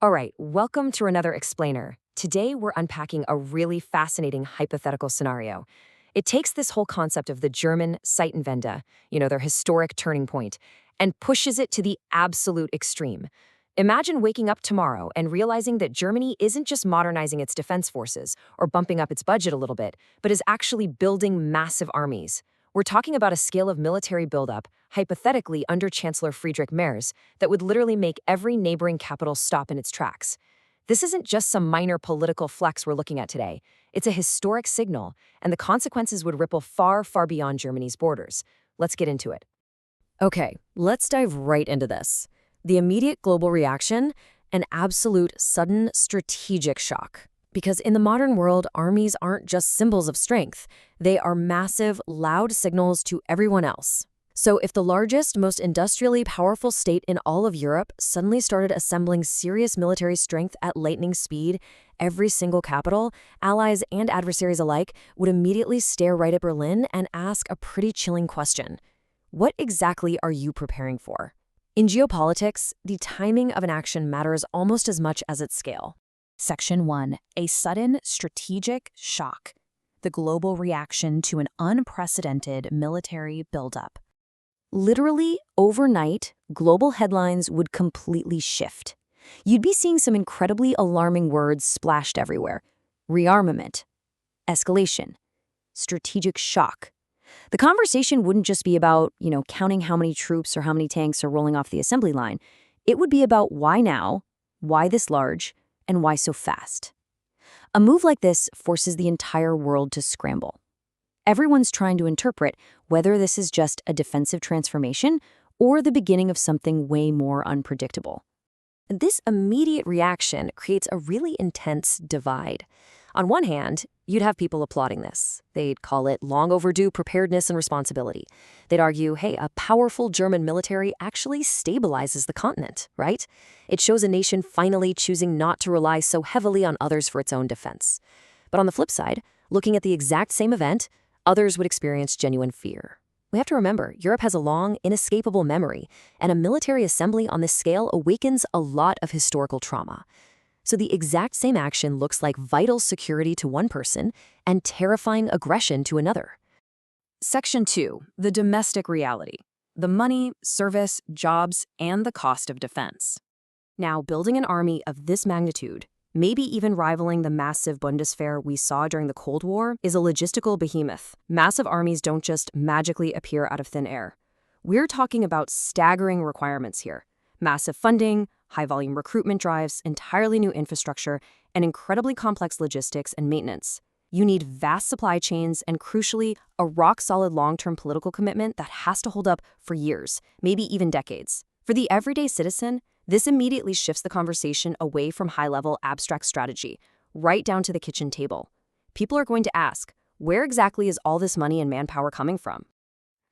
All right, welcome to another explainer. Today we're unpacking a really fascinating hypothetical scenario. It takes this whole concept of the German Zeitenwende, their historic turning point, and pushes it to the absolute extreme. Imagine waking up tomorrow and realizing that Germany isn't just modernizing its defense forces or bumping up its budget a little bit, but is actually building massive armies. We're talking about a scale of military buildup, hypothetically under Chancellor Friedrich Merz, that would literally make every neighboring capital stop in its tracks. This isn't just some minor political flex we're looking at today. It's a historic signal, and the consequences would ripple far, far beyond Germany's borders. Let's get into it. Okay, let's dive right into this. The immediate global reaction, an absolute sudden strategic shock. Because in the modern world, armies aren't just symbols of strength. They are massive, loud signals to everyone else. So if the largest, most industrially powerful state in all of Europe suddenly started assembling serious military strength at lightning speed, every single capital, allies and adversaries alike, would immediately stare right at Berlin and ask a pretty chilling question. What exactly are you preparing for? In geopolitics, the timing of an action matters almost as much as its scale. Section 1. A sudden strategic shock. The global reaction to an unprecedented military buildup. Literally, overnight, global headlines would completely shift. You'd be seeing some incredibly alarming words splashed everywhere. Rearmament, escalation, strategic shock. The conversation wouldn't just be about, counting how many troops or how many tanks are rolling off the assembly line. It would be about why now, why this large, and why so fast. A move like this forces the entire world to scramble. Everyone's trying to interpret whether this is just a defensive transformation or the beginning of something way more unpredictable. This immediate reaction creates a really intense divide. On one hand, you'd have people applauding this. They'd call it long overdue preparedness and responsibility. They'd argue, hey, a powerful German military actually stabilizes the continent, right? It shows a nation finally choosing not to rely so heavily on others for its own defense. But on the flip side, looking at the exact same event, others would experience genuine fear. We have to remember, Europe has a long, inescapable memory, and a military assembly on this scale awakens a lot of historical trauma. So the exact same action looks like vital security to one person and terrifying aggression to another. Section 2. The domestic reality. The money, service, jobs, and the cost of defense. Now, building an army of this magnitude, maybe even rivaling the massive Bundeswehr we saw during the Cold War, is a logistical behemoth. Massive armies don't just magically appear out of thin air. We're talking about staggering requirements here. Massive funding, high-volume recruitment drives, entirely new infrastructure, and incredibly complex logistics and maintenance. You need vast supply chains and, crucially, a rock-solid long-term political commitment that has to hold up for years, maybe even decades. For the everyday citizen, this immediately shifts the conversation away from high-level abstract strategy, right down to the kitchen table. People are going to ask, where exactly is all this money and manpower coming from?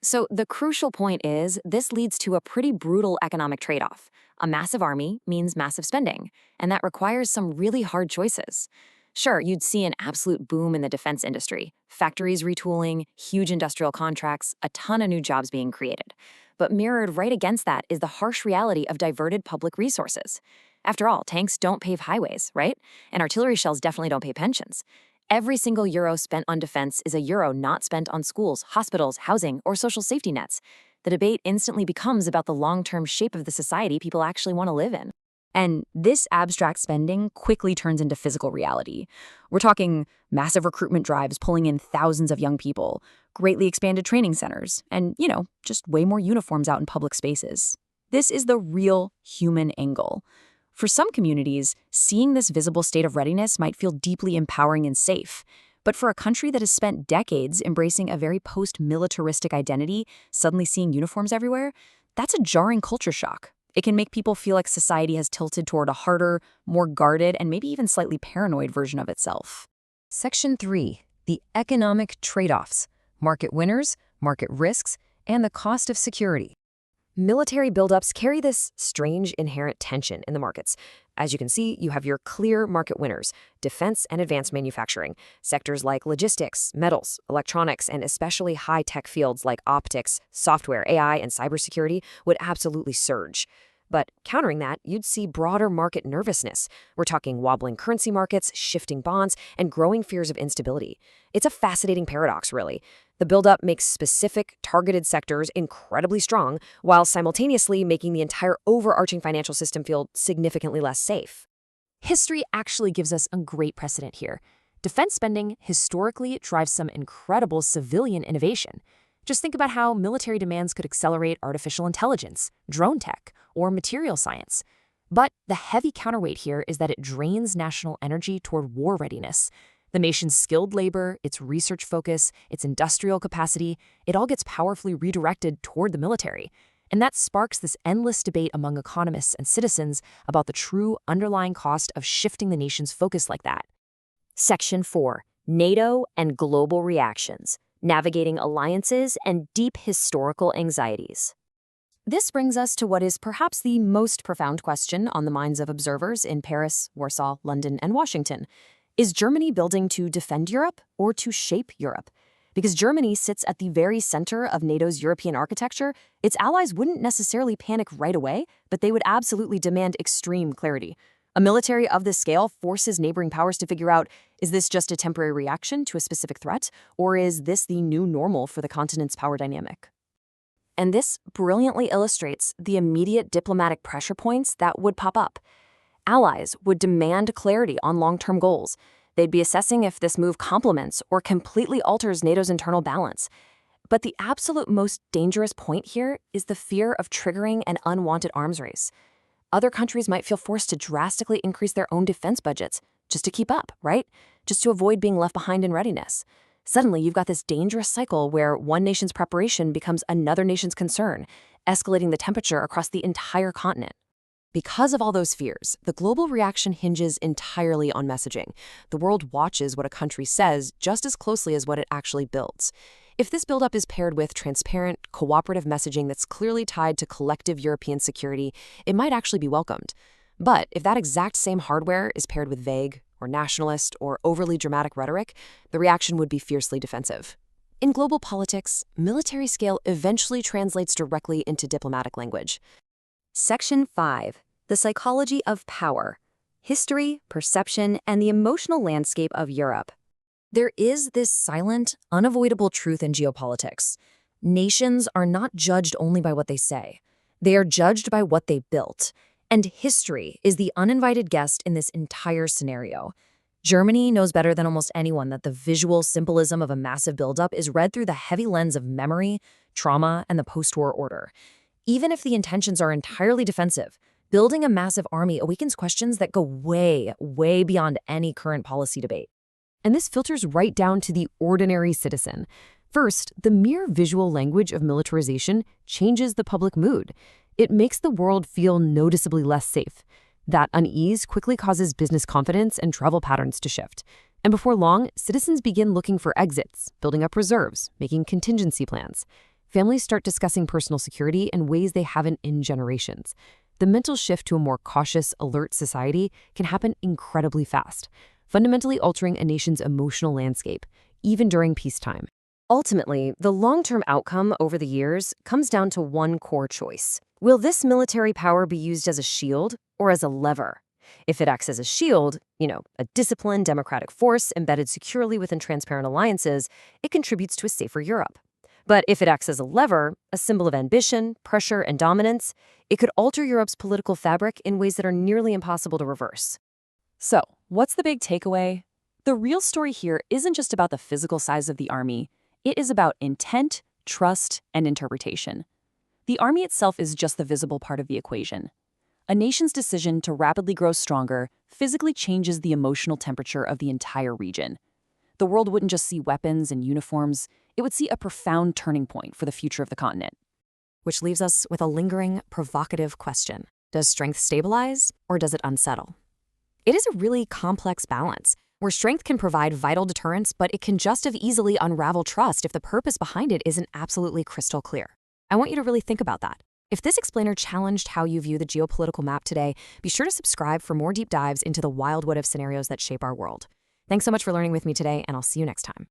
So the crucial point is, this leads to a pretty brutal economic trade-off. A massive army means massive spending, and that requires some really hard choices. Sure, you'd see an absolute boom in the defense industry, factories retooling, huge industrial contracts, a ton of new jobs being created. But mirrored right against that is the harsh reality of diverted public resources. After all, tanks don't pave highways, right? And artillery shells definitely don't pay pensions. Every single euro spent on defense is a euro not spent on schools, hospitals, housing, or social safety nets. The debate instantly becomes about the long-term shape of the society people actually want to live in. And this abstract spending quickly turns into physical reality. We're talking massive recruitment drives pulling in thousands of young people, greatly expanded training centers, and, just way more uniforms out in public spaces. This is the real human angle. For some communities, seeing this visible state of readiness might feel deeply empowering and safe. But for a country that has spent decades embracing a very post-militaristic identity, suddenly seeing uniforms everywhere, that's a jarring culture shock. It can make people feel like society has tilted toward a harder, more guarded, and maybe even slightly paranoid version of itself. Section 3. The economic trade-offs. Market winners, market risks, and the cost of security. Military buildups carry this strange inherent tension in the markets. As you can see, you have your clear market winners, defense and advanced manufacturing. Sectors like logistics, metals, electronics, and especially high-tech fields like optics, software, AI, and cybersecurity would absolutely surge. But countering that, you'd see broader market nervousness. We're talking wobbling currency markets, shifting bonds, and growing fears of instability. It's a fascinating paradox, really. The buildup makes specific, targeted sectors incredibly strong, while simultaneously making the entire overarching financial system feel significantly less safe. History actually gives us a great precedent here. Defense spending historically drives some incredible civilian innovation. Just think about how military demands could accelerate artificial intelligence, drone tech, or material science. But the heavy counterweight here is that it drains national energy toward war readiness. The nation's skilled labor, its research focus, its industrial capacity, it all gets powerfully redirected toward the military. And that sparks this endless debate among economists and citizens about the true underlying cost of shifting the nation's focus like that. Section 4. NATO and Global Reactions. Navigating Alliances and Deep Historical Anxieties. This brings us to what is perhaps the most profound question on the minds of observers in Paris, Warsaw, London, and Washington. Is Germany building to defend Europe or to shape Europe? Because Germany sits at the very center of NATO's European architecture, its allies wouldn't necessarily panic right away, but they would absolutely demand extreme clarity. A military of this scale forces neighboring powers to figure out, is this just a temporary reaction to a specific threat, or is this the new normal for the continent's power dynamic? And this brilliantly illustrates the immediate diplomatic pressure points that would pop up. Allies would demand clarity on long-term goals. They'd be assessing if this move complements or completely alters NATO's internal balance. But the absolute most dangerous point here is the fear of triggering an unwanted arms race. Other countries might feel forced to drastically increase their own defense budgets just to keep up, right? Just to avoid being left behind in readiness. Suddenly, you've got this dangerous cycle where one nation's preparation becomes another nation's concern, escalating the temperature across the entire continent. Because of all those fears, the global reaction hinges entirely on messaging. The world watches what a country says just as closely as what it actually builds. If this buildup is paired with transparent, cooperative messaging that's clearly tied to collective European security, it might actually be welcomed. But if that exact same hardware is paired with vague, or nationalist, or overly dramatic rhetoric, the reaction would be fiercely defensive. In global politics, military scale eventually translates directly into diplomatic language. Section 5. The Psychology of Power. History, Perception, and the Emotional Landscape of Europe. There is this silent, unavoidable truth in geopolitics. Nations are not judged only by what they say. They are judged by what they built. And history is the uninvited guest in this entire scenario. Germany knows better than almost anyone that the visual symbolism of a massive buildup is read through the heavy lens of memory, trauma, and the post-war order. Even if the intentions are entirely defensive, building a massive army awakens questions that go way, way beyond any current policy debate. And this filters right down to the ordinary citizen. First, the mere visual language of militarization changes the public mood. It makes the world feel noticeably less safe. That unease quickly causes business confidence and travel patterns to shift. And before long, citizens begin looking for exits, building up reserves, making contingency plans. Families start discussing personal security in ways they haven't in generations. The mental shift to a more cautious, alert society can happen incredibly fast, fundamentally altering a nation's emotional landscape, even during peacetime. Ultimately, the long-term outcome over the years comes down to one core choice. Will this military power be used as a shield or as a lever? If it acts as a shield, a disciplined democratic force embedded securely within transparent alliances, it contributes to a safer Europe. But if it acts as a lever, a symbol of ambition, pressure, and dominance, it could alter Europe's political fabric in ways that are nearly impossible to reverse. So, what's the big takeaway? The real story here isn't just about the physical size of the army. It is about intent, trust, and interpretation. The army itself is just the visible part of the equation. A nation's decision to rapidly grow stronger physically changes the emotional temperature of the entire region. The world wouldn't just see weapons and uniforms, it would see a profound turning point for the future of the continent. Which leaves us with a lingering, provocative question. Does strength stabilize, or does it unsettle? It is a really complex balance, where strength can provide vital deterrence, but it can just as easily unravel trust if the purpose behind it isn't absolutely crystal clear. I want you to really think about that. If this explainer challenged how you view the geopolitical map today, be sure to subscribe for more deep dives into the wild what-if scenarios that shape our world. Thanks so much for learning with me today, and I'll see you next time.